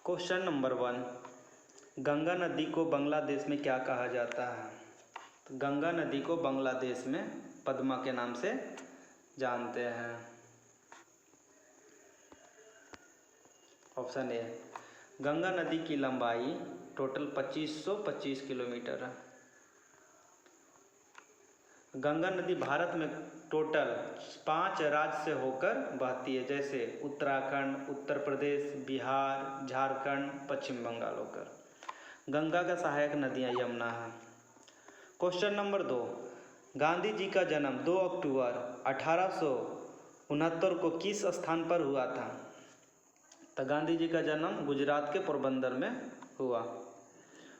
Question number 1, Ganga नदी को बांग्लादेश में क्या कहा जाता है? तो गंगा नदी को बांग्लादेश में पद्मा के नाम से जानते हैं। ऑप्शन ए, गंगा नदी की लंबाई टोटल 2525 किलोमीटर है। गंगा नदी भारत में टोटल 5 राज्य से होकर बहती है, जैसे उत्तराखंड, उत्तर प्रदेश, बिहार, झारखंड, पश्चिम बंगाल होकर। गंगा का सहायक नदियाँ यमुना है। क्वेश्चन नंबर 2, गांधी जी का जन्म 2 अक्टूबर 1869 को किस स्थान पर हुआ था? तो गांधी जी का जन्म गुजरात के पोरबंदर में हुआ।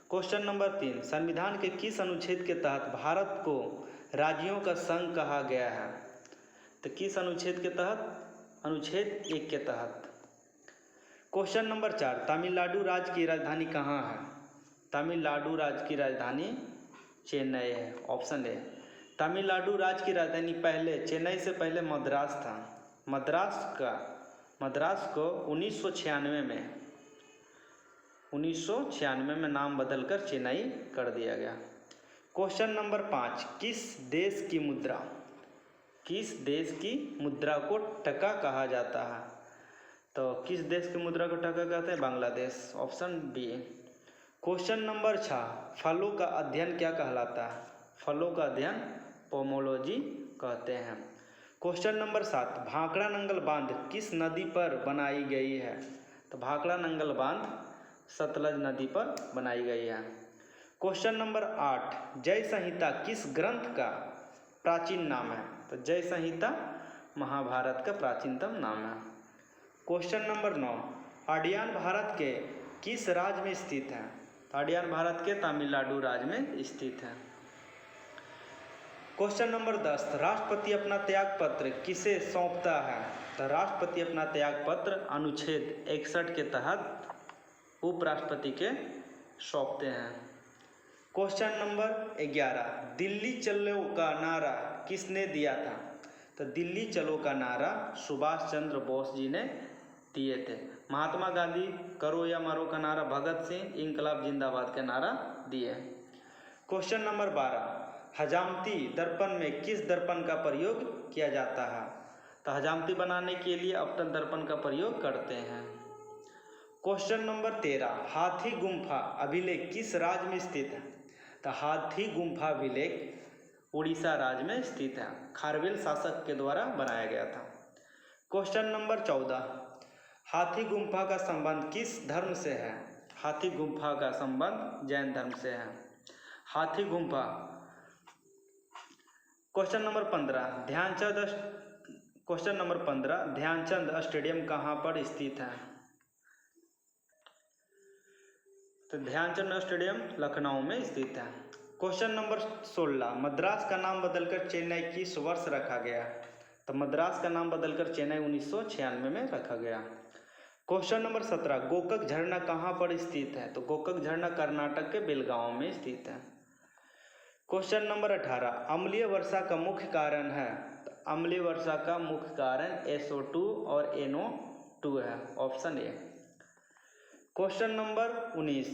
क्वेश्चन नंबर 3, संविधान के किस अनुच्छेद के तहत भारत को राज्यों का संघ कहा गया है? तो किस अनुच्छेद के तहत? अनुच्छेद 1 के तहत। क्वेश्चन नंबर 4, तमिलनाडु राज्य की राजधानी कहाँ है? तमिलनाडु राज्य की राजधानी चेन्नई है। ऑप्शन ए, तमिलनाडु राज्य की राजधानी पहले चेन्नई से पहले मद्रास था। मद्रास को 1996 में नाम बदलकर चेन्नई कर दिया गया। क्वेश्चन नंबर 5, किस देश की मुद्रा को टका कहा जाता है? तो किस देश की मुद्रा को टका कहते हैं? Bangladesh. Option B. Question number 6, फलों का अध्ययन क्या कहलाता है? फलों का अध्ययन पोमोलॉजी कहते हैं। क्वेश्चन नंबर 7, भाखड़ा नंगल बांध किस नदी पर बनाई गई है? तो भाखड़ा नंगल बांध सतलज नदी पर बनाई गई है। क्वेश्चन नंबर 8, जय संहिता किस ग्रंथ का प्राचीन नाम है? तो जय संहिता महाभारत का प्राचीनतम नाम है। क्वेश्चन नंबर 9, अडयान भारत के किस राज्य में स्थित है? तो अडयान भारत के तमिलनाडु राज्य में स्थित है। क्वेश्चन नंबर 10, राष्ट्रपति अपना त्यागपत्र किसे सौंपता है? तो राष्ट्रपति अपना त्यागपत्र अनुच्छेद 61 के तहत उपराष्ट्रपति के सौंपते हैं। क्वेश्चन नंबर 11, दिल्ली चलो का नारा किसने दिया था? तो दिल्ली चलो का नारा सुभाष चंद्र बोस जी ने दिए थे। महात्मा गांधी करो या मरो का नारा भगत सिंह, इंकलाब जिंदाबाद का नारा दिए। क्वेश्चन नंबर 12, हजामती दर्पण में किस दर्पण का प्रयोग किया जाता है? तो हजामती बनाने के लिए अपतन दर्पण का प्रयोग करते हैं। क्वेश्चन नंबर 13, हाथी गुम्फा अभिलेख किस राज्य में स्थित है? तो हाथी गुम्फा अभिलेख उड़ीसा राज्य में स्थित है। खारवेल शासक के द्वारा बनाया गया था। क्वेश्चन नंबर 14, हाथी गुम्फा का संबंध किस धर्म से है? हाथी गुम्फा का संबंध जैन धर्म से है। हाथी Gumpha. Question number 15, Dhyanchand stadium कहाँ पर स्थित है? तो ध्यानचंद स्टेडियम लखनऊ में स्थित है। क्वेश्चन नंबर 16, मद्रास का नाम बदलकर चेन्नई किस वर्ष रखा गया? तो मद्रास का नाम बदलकर चेन्नई 1996 में रखा गया। क्वेश्चन नंबर 17, गोकक झरना कहाँ पर स्थित है? तो गोकक झरना कर्नाटक के बेलगांव में स्थित है। क्वेश्चन नंबर 18, अम्लीय वर्षा का मुख्य कारण है? तो अम्लीय वर्षा का मुख्य कारण SO2 और NO2 है। Option A. क्वेश्चन नंबर 19,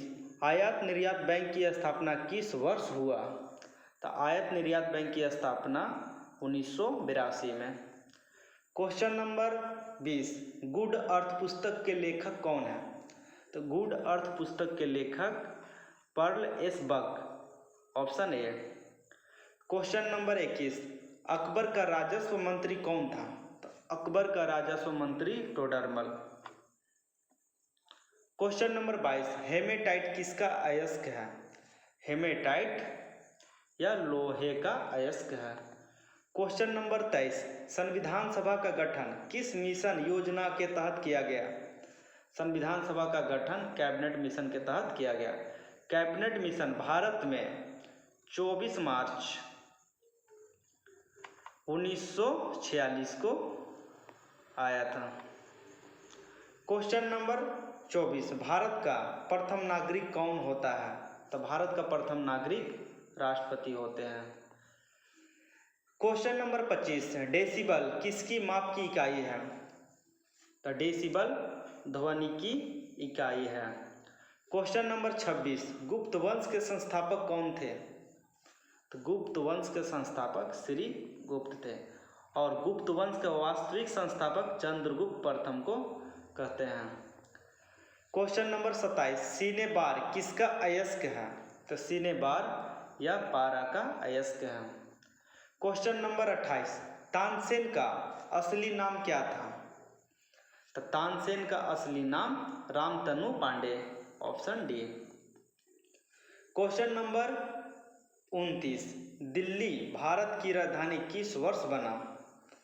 आयात निर्यात बैंक की स्थापना किस वर्ष हुआ? तो आयात निर्यात बैंक की स्थापना 1982 में। क्वेश्चन नंबर 20, गुड अर्थ पुस्तक के लेखक कौन है? तो गुड अर्थ पुस्तक के लेखक Pearl S Buck. Option A. Question number 21, Akbar का राजस्व मंत्री कौन था? तो अकबर का राजस्व मंत्री टोडरमल। क्वेश्चन नंबर 22, हेमेटाइट किसका अयस्क है? हेमेटाइट या लोहे का अयस्क है। क्वेश्चन नंबर 23, संविधान सभा का गठन किस मिशन योजना के तहत किया गया? संविधान सभा का गठन कैबिनेट मिशन के तहत किया गया। कैबिनेट मिशन भारत में 24 मार्च 1946 को आया था। क्वेश्चन नंबर 24, भारत का प्रथम नागरिक कौन होता है? तो भारत का प्रथम नागरिक राष्ट्रपति होते हैं। क्वेश्चन नंबर 25, डेसिबल किसकी माप की इकाई है? तो डेसिबल ध्वनि की इकाई है। क्वेश्चन नंबर 26, गुप्त वंश के संस्थापक कौन थे? तो गुप्त वंश के संस्थापक श्री गुप्त थे और गुप्त वंश के वास्तविक संस्थापक चंद्रगुप्त प्रथम को कहते हैं। क्वेश्चन नंबर 27, सीने बार किसका अयस्क है? तो सीने बार या पारा का अयस्क है। क्वेश्चन नंबर 28, तानसेन का असली नाम क्या था? तो तानसेन का असली नाम Ramtanu Pandey, option D. Question number 29, Delhi Bharat की राजधानी किस वर्ष बना?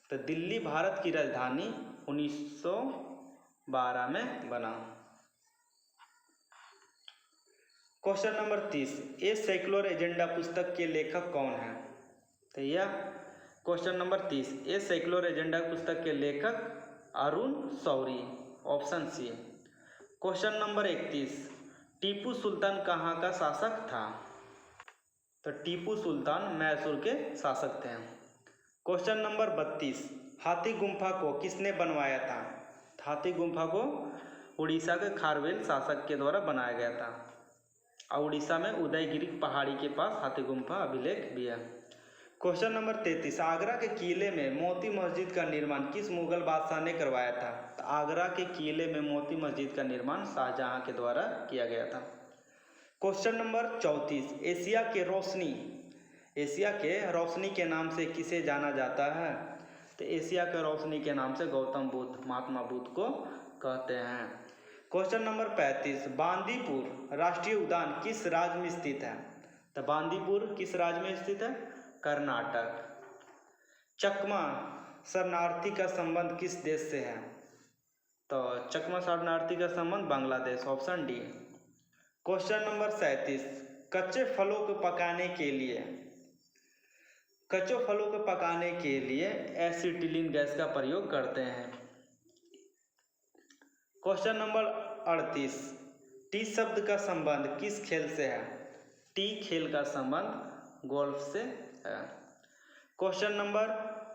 तो दिल्ली भारत की राजधानी 1912 में बना। Question number 30, A Secular Agenda पुस्तक के लेखक कौन है? तो यह question number 30, A Secular Agenda पुस्तक के लेखक Arun Shourie, option C. Question number 31, Tipu Sultan कहाँ का शासक था? तो टीपू सुल्तान मैसूर के शासक थे। क्वेश्चन नंबर 32, हाथी गुम्फा को किसने बनवाया था? हाथी गुम्फा को उड़ीसा के खारवेल शासक के द्वारा बनाया गया था और उड़ीसा में उदयगिरी पहाड़ी के पास हाथी गुम्फा अभिलेख भी है। क्वेश्चन नंबर 33, आगरा के किले में मोती मस्जिद का निर्माण किस मुगल बादशाह ने करवाया था? तो आगरा के किले में मोती मस्जिद का निर्माण शाहजहां के द्वारा किया गया था। क्वेश्चन नंबर 34, एशिया के रोशनी के नाम से किसे जाना जाता है? तो एशिया के रोशनी के नाम से गौतम बुद्ध, महात्मा बुद्ध को कहते हैं। क्वेश्चन नंबर 35, बांदीपुर राष्ट्रीय उद्यान किस राज्य में स्थित है? तो बांदीपुर किस राज्य में स्थित है? कर्नाटक। चकमा शरणार्थी का संबंध किस देश से है? तो चकमा शरणार्थी का संबंध Bangladesh, option D. Question number 37, कच्चे फलों को पकाने के लिए एसिटिलीन गैस का प्रयोग करते हैं। क्वेश्चन नंबर 38, टी शब्द का संबंध किस खेल से है? टी खेल का संबंध गोल्फ से है। क्वेश्चन नंबर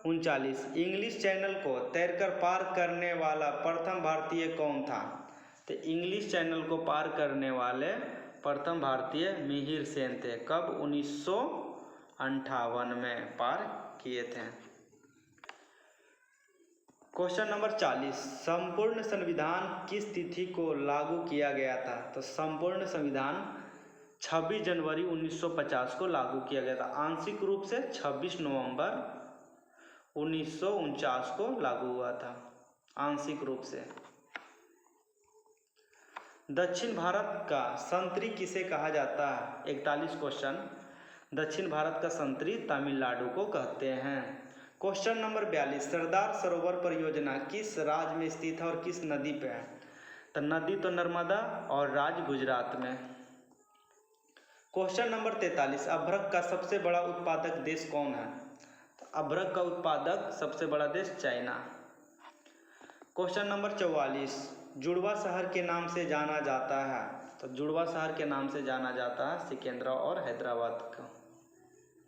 39, इंग्लिश चैनल को तैरकर पार करने वाला प्रथम भारतीय कौन था? तो इंग्लिश चैनल को पार करने वाले प्रथम भारतीय मिहिर सेन थे। कब? 1958 में पार किए थे। क्वेश्चन नंबर 40, संपूर्ण संविधान किस तिथि को लागू किया गया था? तो संपूर्ण संविधान 26 जनवरी 1950 को लागू किया गया था। आंशिक रूप से 26 नवंबर 1949 को लागू हुआ था, आंशिक रूप से। दक्षिण भारत का संतरी किसे कहा जाता है? 41 क्वेश्चन। दक्षिण भारत का संतरी तमिलनाडु को कहते हैं। क्वेश्चन नंबर 42, सरदार सरोवर परियोजना किस राज्य में स्थित है और किस नदी पे है? तो नदी तो नर्मदा और राज्य गुजरात में। क्वेश्चन नंबर 43, अभ्रक का सबसे बड़ा उत्पादक देश कौन है? तो अभ्रक का उत्पादक सबसे बड़ा देश चाइना। क्वेश्चन नंबर 44, जुड़वा शहर के नाम से जाना जाता है? तो जुड़वा शहर के नाम से जाना जाता है सिकंदरा और हैदराबाद को।